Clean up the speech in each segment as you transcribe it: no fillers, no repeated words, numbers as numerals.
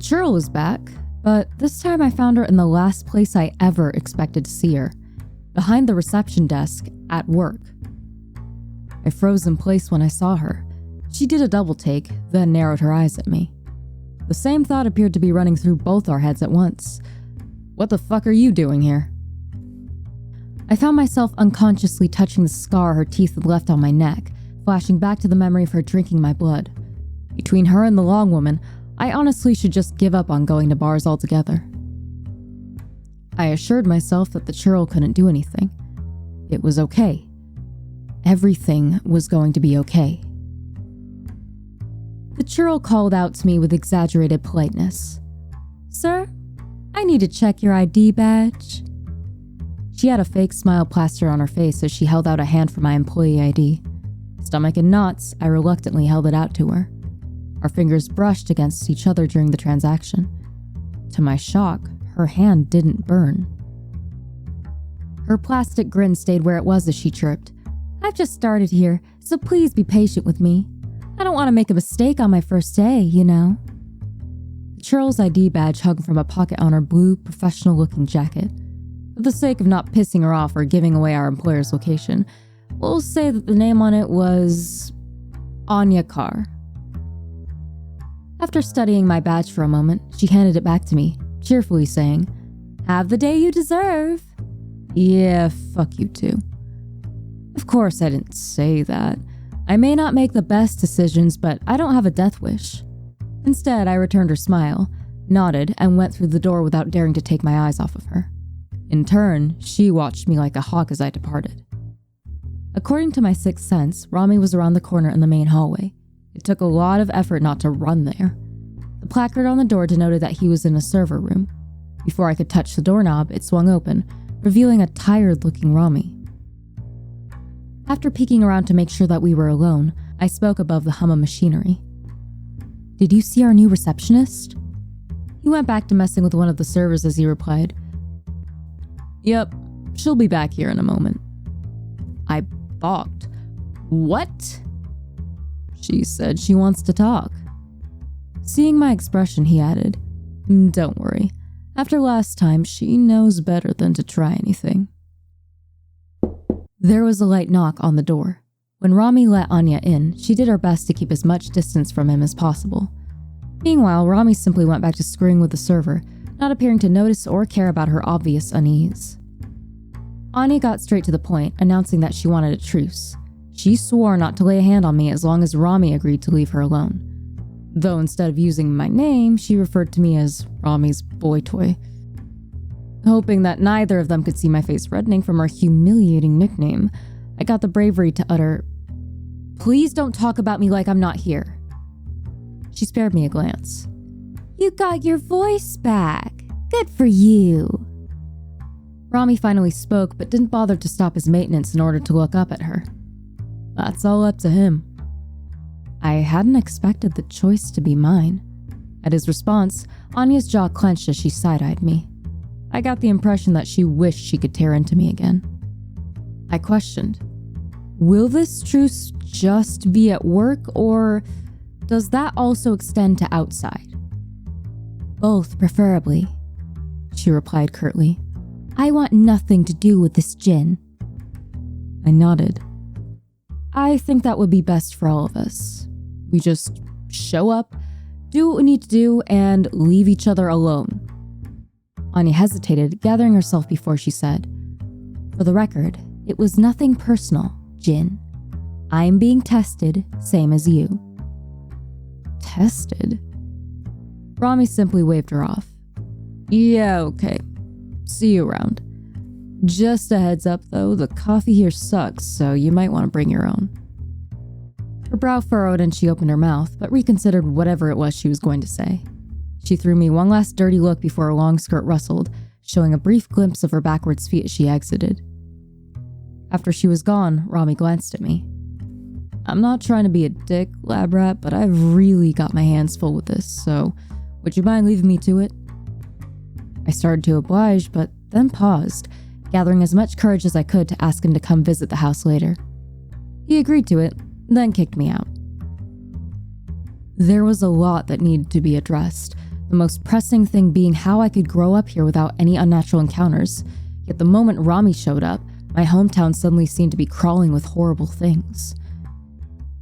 churl was back, but this time I found her in the last place I ever expected to see her, behind the reception desk at work. I froze in place when I saw her. She did a double take, then narrowed her eyes at me. The same thought appeared to be running through both our heads at once. What the fuck are you doing here? I found myself unconsciously touching the scar her teeth had left on my neck, flashing back to the memory of her drinking my blood. Between her and the long woman, I honestly should just give up on going to bars altogether. I assured myself that the churl couldn't do anything. It was okay. Everything was going to be okay. The churl called out to me with exaggerated politeness. "Sir, I need to check your ID badge." She had a fake smile plastered on her face as she held out a hand for my employee ID. Stomach in knots, I reluctantly held it out to her. Our fingers brushed against each other during the transaction. To my shock, her hand didn't burn. Her plastic grin stayed where it was as she chirped. "I've just started here, so please be patient with me. I don't want to make a mistake on my first day, you know." The churl's ID badge hung from a pocket on her blue, professional-looking jacket. For the sake of not pissing her off or giving away our employer's location, we'll say that the name on it was Anya Carr. After studying my badge for a moment, she handed it back to me, cheerfully saying, "Have the day you deserve." Yeah, fuck you too. Of course I didn't say that. I may not make the best decisions, but I don't have a death wish. Instead, I returned her smile, nodded, and went through the door without daring to take my eyes off of her. In turn, she watched me like a hawk as I departed. According to my sixth sense, Rami was around the corner in the main hallway. It took a lot of effort not to run there. The placard on the door denoted that he was in a server room. Before I could touch the doorknob, it swung open, revealing a tired-looking Rami. After peeking around to make sure that we were alone, I spoke above the hum of machinery. "Did you see our new receptionist?" He went back to messing with one of the servers as he replied, "Yep, she'll be back here in a moment." I balked. "What?" "She said she wants to talk." Seeing my expression, he added, "Don't worry. After last time, she knows better than to try anything." There was a light knock on the door. When Rami let Anya in, she did her best to keep as much distance from him as possible. Meanwhile, Rami simply went back to screwing with the server, not appearing to notice or care about her obvious unease. Anya got straight to the point, announcing that she wanted a truce. She swore not to lay a hand on me as long as Rami agreed to leave her alone. Though instead of using my name, she referred to me as Rami's boy toy. Hoping that neither of them could see my face reddening from her humiliating nickname, I got the bravery to utter, "Please don't talk about me like I'm not here." She spared me a glance. "You got your voice back. Good for you." Rami finally spoke, but didn't bother to stop his maintenance in order to look up at her. That's all up to him. I hadn't expected the choice to be mine. At his response, Anya's jaw clenched as she side-eyed me. I got the impression that she wished she could tear into me again. I questioned, "Will this truce just be at work, or does that also extend to outside?" "Both, preferably," she replied curtly. "I want nothing to do with this djinn." I nodded. "I think that would be best for all of us. We just show up, do what we need to do, and leave each other alone." Anya hesitated, gathering herself before she said, "For the record, it was nothing personal, Jinn. I'm being tested, same as you." Tested? Rami simply waved her off. "Yeah, okay. See you around. Just a heads up though, the coffee here sucks, so you might want to bring your own." Her brow furrowed and she opened her mouth, but reconsidered whatever it was she was going to say. She threw me one last dirty look before her long skirt rustled, showing a brief glimpse of her backwards feet as she exited. After she was gone, Rami glanced at me. "I'm not trying to be a dick, lab rat, but I've really got my hands full with this, so would you mind leaving me to it?" I started to oblige, but then paused, gathering as much courage as I could to ask him to come visit the house later. He agreed to it, then kicked me out. There was a lot that needed to be addressed. The The most pressing thing being how I could grow up here without any unnatural encounters. Yet the moment Rami showed up, my hometown suddenly seemed to be crawling with horrible things.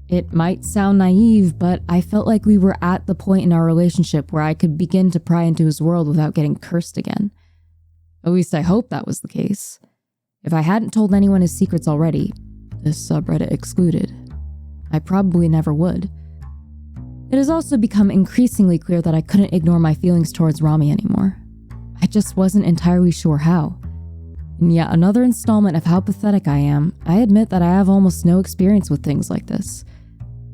It might sound naive, but I felt like we were at the point in our relationship where I could begin to pry into his world without getting cursed again. At least I hoped that was the case. If I hadn't told anyone his secrets already, this subreddit excluded, I probably never would. It has also become increasingly clear that I couldn't ignore my feelings towards Rami anymore. I just wasn't entirely sure how. In yet another installment of how pathetic I am, I admit that I have almost no experience with things like this.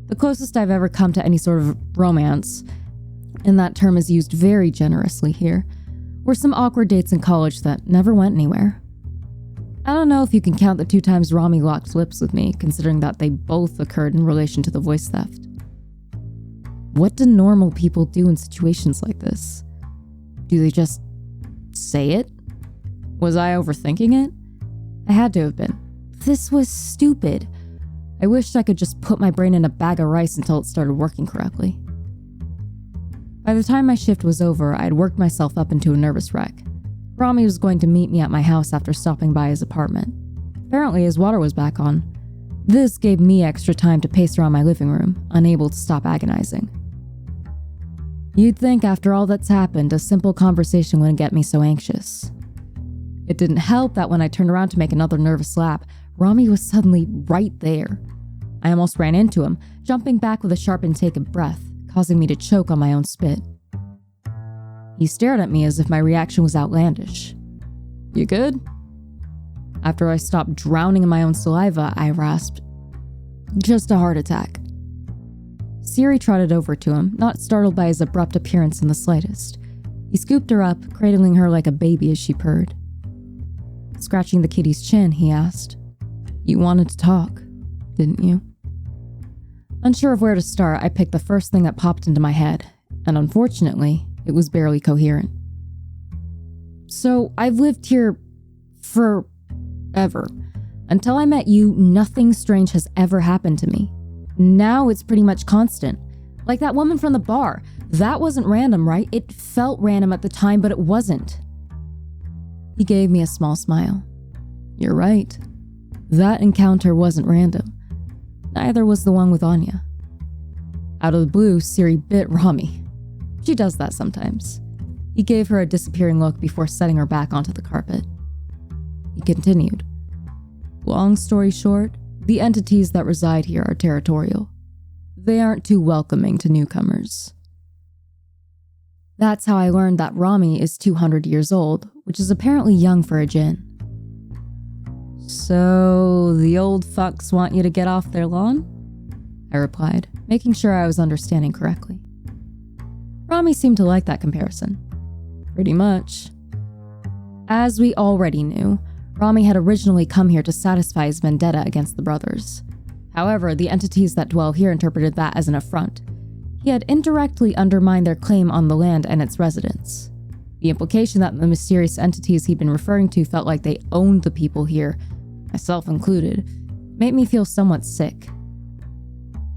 The closest I've ever come to any sort of romance, and that term is used very generously here, were some awkward dates in college that never went anywhere. I don't know if you can count the 2 times Rami locked lips with me, considering that they both occurred in relation to the voice theft. What do normal people do in situations like this? Do they just say it? Was I overthinking it? I had to have been. This was stupid. I wished I could just put my brain in a bag of rice until it started working correctly. By the time my shift was over, I had worked myself up into a nervous wreck. Rami was going to meet me at my house after stopping by his apartment. Apparently his water was back on. This gave me extra time to pace around my living room, unable to stop agonizing. You'd think after all that's happened, a simple conversation wouldn't get me so anxious. It didn't help that when I turned around to make another nervous lap, Rami was suddenly right there. I almost ran into him, jumping back with a sharp intake of breath, causing me to choke on my own spit. He stared at me as if my reaction was outlandish. "You good?" After I stopped drowning in my own saliva, I rasped, "Just a heart attack." Siri trotted over to him, not startled by his abrupt appearance in the slightest. He scooped her up, cradling her like a baby as she purred. Scratching the kitty's chin, he asked, "You wanted to talk, didn't you?" Unsure of where to start, I picked the first thing that popped into my head, and unfortunately, it was barely coherent. "So, I've lived here forever. Until I met you, nothing strange has ever happened to me. Now it's pretty much constant. Like that woman from the bar. That wasn't random, right? It felt random at the time, but it wasn't." He gave me a small smile. "You're right. That encounter wasn't random. Neither was the one with Anya." Out of the blue, Siri bit Rami. She does that sometimes. He gave her a disappearing look before setting her back onto the carpet. He continued. "Long story short, the entities that reside here are territorial. They aren't too welcoming to newcomers." That's how I learned that Rami is 200 years old, which is apparently young for a djinn. "So, the old fucks want you to get off their lawn?" I replied, making sure I was understanding correctly. Rami seemed to like that comparison. "Pretty much." As we already knew, Rami had originally come here to satisfy his vendetta against the brothers. However, the entities that dwell here interpreted that as an affront. He had indirectly undermined their claim on the land and its residents. The implication that the mysterious entities he'd been referring to felt like they owned the people here, myself included, made me feel somewhat sick.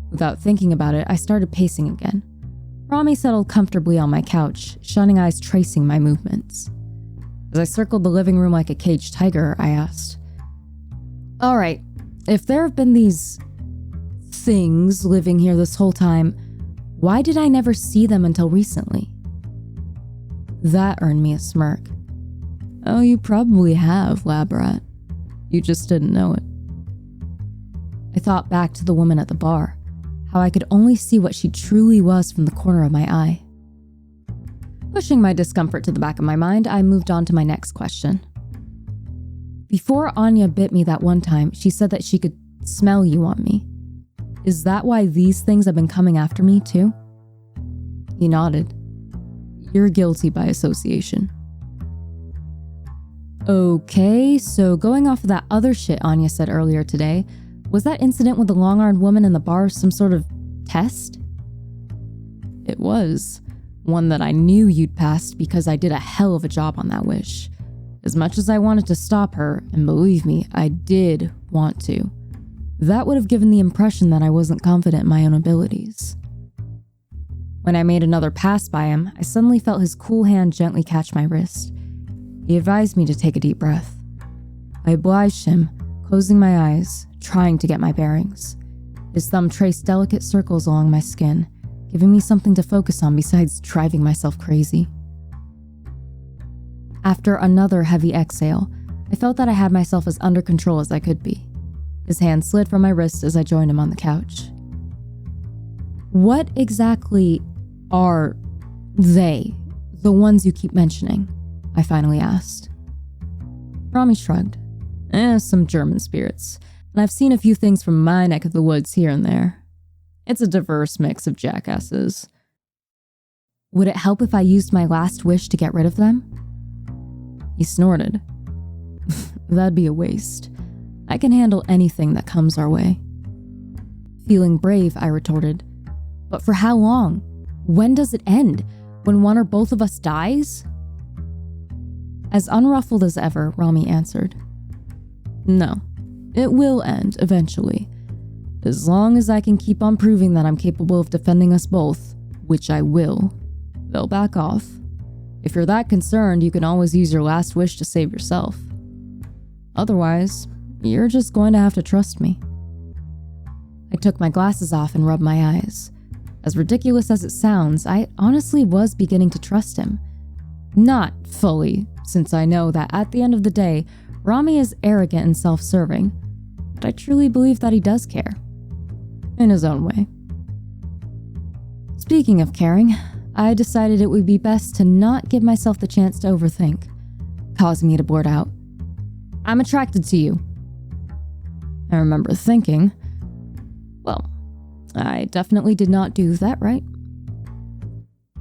Without thinking about it, I started pacing again. Rami settled comfortably on my couch, shining eyes tracing my movements. As I circled the living room like a caged tiger, I asked, "All right, if there have been these things living here this whole time, why did I never see them until recently?" That earned me a smirk. "Oh, you probably have, lab rat. You just didn't know it." I thought back to the woman at the bar, how I could only see what she truly was from the corner of my eye. Pushing my discomfort to the back of my mind, I moved on to my next question. "Before Anya bit me that one time, she said that she could smell you on me. Is that why these things have been coming after me, too?" He nodded. "You're guilty by association." Okay, so going off of that other shit Anya said earlier today, was that incident with the long-armed woman in the bar some sort of test? It was. One that I knew you'd passed because I did a hell of a job on that wish. As much as I wanted to stop her, and believe me, I did want to, that would have given the impression that I wasn't confident in my own abilities. When I made another pass by him, I suddenly felt his cool hand gently catch my wrist. He advised me to take a deep breath. I obliged him, closing my eyes, trying to get my bearings. His thumb traced delicate circles along my skin, giving me something to focus on besides driving myself crazy. After another heavy exhale, I felt that I had myself as under control as I could be. His hand slid from my wrist as I joined him on the couch. What exactly are they, the ones you keep mentioning? I finally asked. Rami shrugged. Some German spirits, and I've seen a few things from my neck of the woods here and there. It's a diverse mix of jackasses. Would it help if I used my last wish to get rid of them? He snorted. That'd be a waste. I can handle anything that comes our way. Feeling brave, I retorted. But for how long? When does it end? When one or both of us dies? As unruffled as ever, Rami answered. No, it will end eventually. As long as I can keep on proving that I'm capable of defending us both, which I will, they'll back off. If you're that concerned, you can always use your last wish to save yourself. Otherwise, you're just going to have to trust me. I took my glasses off and rubbed my eyes. As ridiculous as it sounds, I honestly was beginning to trust him. Not fully, since I know that at the end of the day, Rami is arrogant and self-serving, but I truly believe that he does care. In his own way. Speaking of caring, I decided it would be best to not give myself the chance to overthink, causing me to blurt out, I'm attracted to you. I remember thinking, well, I definitely did not do that right.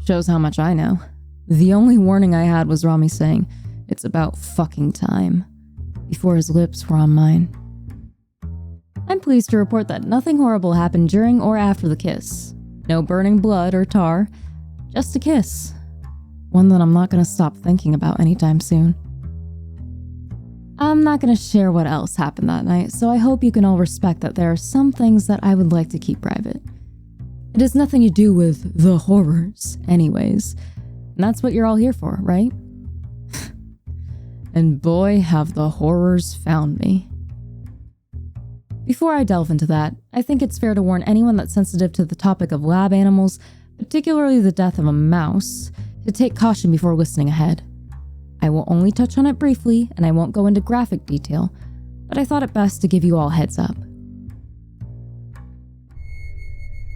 Shows how much I know. The only warning I had was Rami saying, it's about fucking time, before his lips were on mine. I'm pleased to report that nothing horrible happened during or after the kiss. No burning blood or tar, just a kiss. One that I'm not going to stop thinking about anytime soon. I'm not going to share what else happened that night, so I hope you can all respect that there are some things that I would like to keep private. It has nothing to do with the horrors, anyways. And that's what you're all here for, right? And boy, have the horrors found me. Before I delve into that, I think it's fair to warn anyone that's sensitive to the topic of lab animals, particularly the death of a mouse, to take caution before listening ahead. I will only touch on it briefly, and I won't go into graphic detail, but I thought it best to give you all heads up.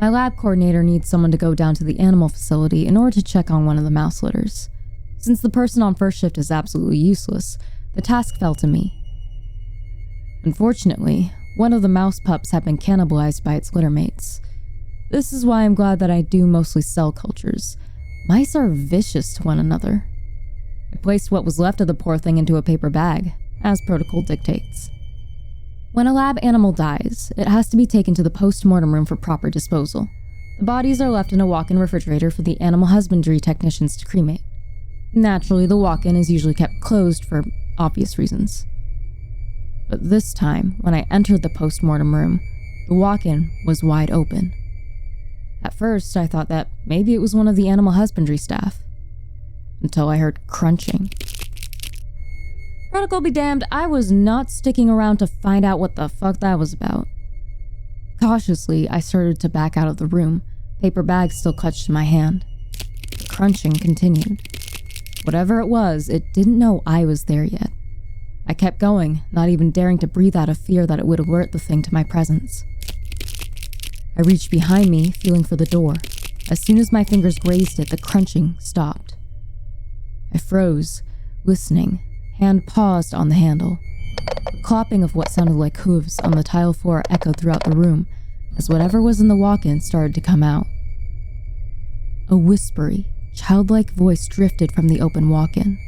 My lab coordinator needs someone to go down to the animal facility in order to check on one of the mouse litters. Since the person on first shift is absolutely useless, the task fell to me. Unfortunately, one of the mouse pups had been cannibalized by its litter mates. This is why I'm glad that I do mostly cell cultures. Mice are vicious to one another. I placed what was left of the poor thing into a paper bag, as protocol dictates. When a lab animal dies, it has to be taken to the post-mortem room for proper disposal. The bodies are left in a walk-in refrigerator for the animal husbandry technicians to cremate. Naturally, the walk-in is usually kept closed for obvious reasons. But this time, when I entered the post-mortem room, the walk-in was wide open. At first, I thought that maybe it was one of the animal husbandry staff, until I heard crunching. Protocol be damned, I was not sticking around to find out what the fuck that was about. Cautiously, I started to back out of the room, paper bag still clutched in my hand. The crunching continued. Whatever it was, it didn't know I was there yet. I kept going, not even daring to breathe out of fear that it would alert the thing to my presence. I reached behind me, feeling for the door. As soon as my fingers grazed it, the crunching stopped. I froze, listening, hand paused on the handle. The clopping of what sounded like hooves on the tile floor echoed throughout the room as whatever was in the walk-in started to come out. A whispery, childlike voice drifted from the open walk-in.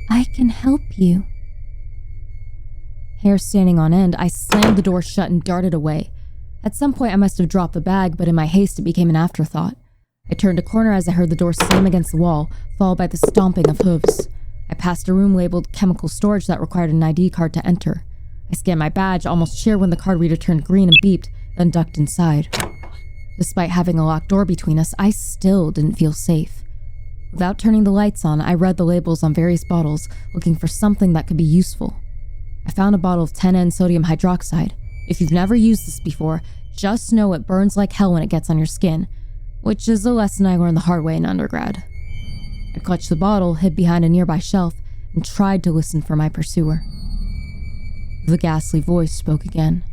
I can help you. Hair standing on end, I slammed the door shut and darted away. At some point I must have dropped the bag, but in my haste it became an afterthought. I turned a corner as I heard the door slam against the wall, followed by the stomping of hooves. I passed a room labeled chemical storage that required an ID card to enter. I scanned my badge, almost sheer when the card reader turned green and beeped, then ducked inside. Despite having a locked door between us, I still didn't feel safe. Without turning the lights on, I read the labels on various bottles, looking for something that could be useful. I found a bottle of 10N sodium hydroxide. If you've never used this before, just know it burns like hell when it gets on your skin, which is a lesson I learned the hard way in undergrad. I clutched the bottle, hid behind a nearby shelf, and tried to listen for my pursuer. The ghastly voice spoke again.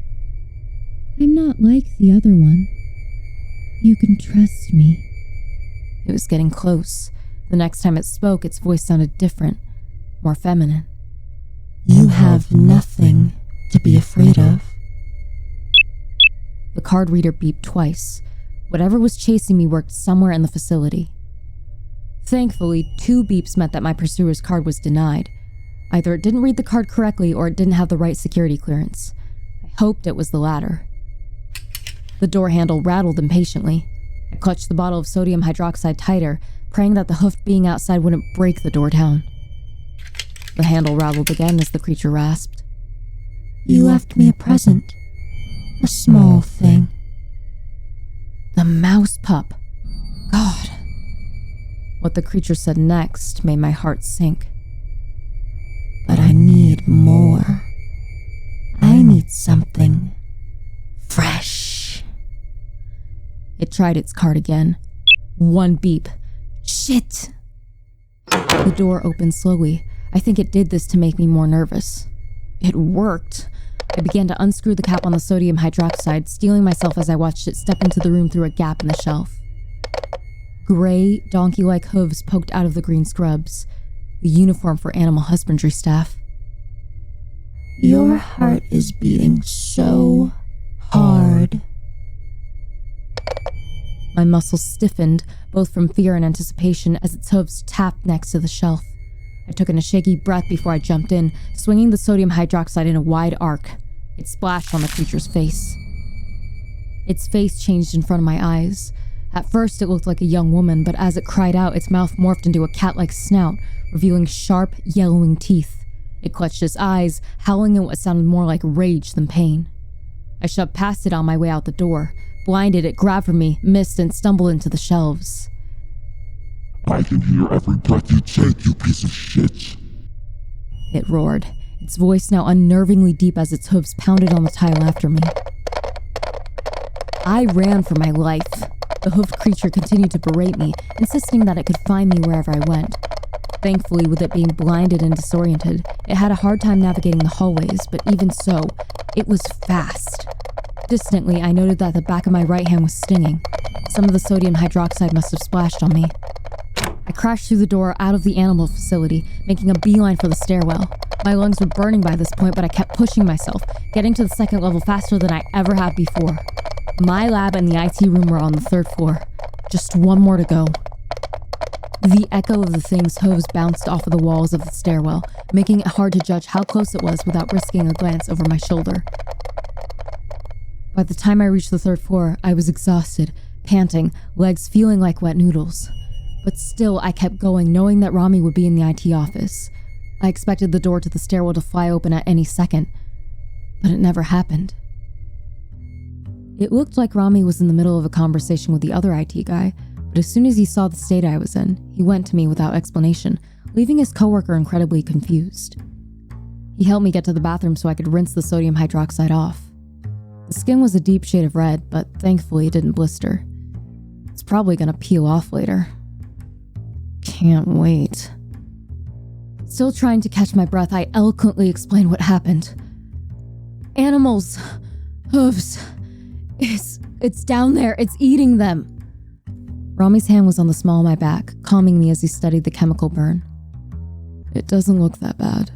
I'm not like the other one. You can trust me. It was getting close. The next time it spoke, its voice sounded different, more feminine. You have nothing to be afraid of. The card reader beeped twice. Whatever was chasing me worked somewhere in the facility. Thankfully, 2 beeps meant that my pursuer's card was denied. Either it didn't read the card correctly or it didn't have the right security clearance. I hoped it was the latter. The door handle rattled impatiently. I clutched the bottle of sodium hydroxide tighter, praying that the hoofed being outside wouldn't break the door down. The handle rattled again as the creature rasped. You left me a present. A small thing. The mouse pup. God. What the creature said next made my heart sink. But I need more. I need something fresh. It tried its card again. 1 beep. Shit! The door opened slowly. I think it did this to make me more nervous. It worked. I began to unscrew the cap on the sodium hydroxide, steeling myself as I watched it step into the room through a gap in the shelf. Gray, donkey-like hooves poked out of the green scrubs, the uniform for animal husbandry staff. Your heart is beating so hard. My muscles stiffened, both from fear and anticipation, as its hooves tapped next to the shelf. I took in a shaky breath before I jumped in, swinging the sodium hydroxide in a wide arc. It splashed on the creature's face. Its face changed in front of my eyes. At first, it looked like a young woman, but as it cried out, its mouth morphed into a cat-like snout, revealing sharp, yellowing teeth. It clutched its eyes, howling in what sounded more like rage than pain. I shoved past it on my way out the door. Blinded, it grabbed for me, missed, and stumbled into the shelves. I can hear every breath you take, you piece of shit. It roared, its voice now unnervingly deep as its hooves pounded on the tile after me. I ran for my life. The hoofed creature continued to berate me, insisting that it could find me wherever I went. Thankfully, with it being blinded and disoriented, it had a hard time navigating the hallways, but even so, it was fast. Distantly, I noted that the back of my right hand was stinging. Some of the sodium hydroxide must have splashed on me. I crashed through the door out of the animal facility, making a beeline for the stairwell. My lungs were burning by this point, but I kept pushing myself, getting to the second level faster than I ever have before. My lab and the IT room were on the 3rd floor. Just one more to go. The echo of the thing's hooves bounced off of the walls of the stairwell, making it hard to judge how close it was without risking a glance over my shoulder. By the time I reached the 3rd floor, I was exhausted, panting, legs feeling like wet noodles. But still, I kept going, knowing that Rami would be in the IT office. I expected the door to the stairwell to fly open at any second, but it never happened. It looked like Rami was in the middle of a conversation with the other IT guy, but as soon as he saw the state I was in, he went to me without explanation, leaving his coworker incredibly confused. He helped me get to the bathroom so I could rinse the sodium hydroxide off. The skin was a deep shade of red, but thankfully it didn't blister. It's probably gonna peel off later. Can't wait. Still trying to catch my breath, I eloquently explained what happened. Animals. Hooves. It's down there. It's eating them. Rami's hand was on the small of my back, calming me as he studied the chemical burn. It doesn't look that bad.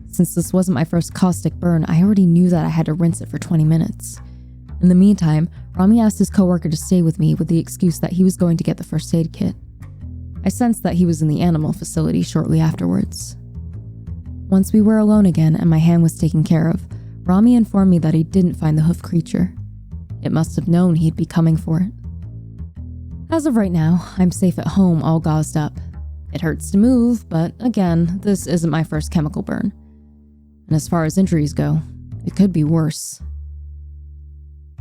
Since this wasn't my first caustic burn, I already knew that I had to rinse it for 20 minutes. In the meantime, Rami asked his coworker to stay with me with the excuse that he was going to get the first aid kit. I sensed that he was in the animal facility shortly afterwards. Once we were alone again and my hand was taken care of, Rami informed me that he didn't find the hoof creature. It must have known he'd be coming for it. As of right now, I'm safe at home, all gauzed up. It hurts to move, but again, this isn't my first chemical burn. And as far as injuries go, it could be worse.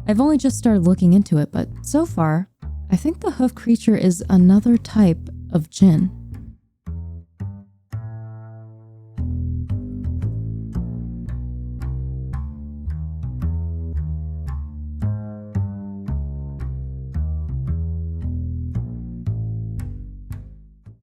I've only just started looking into it, but so far, I think the hoof creature is another type of jinn.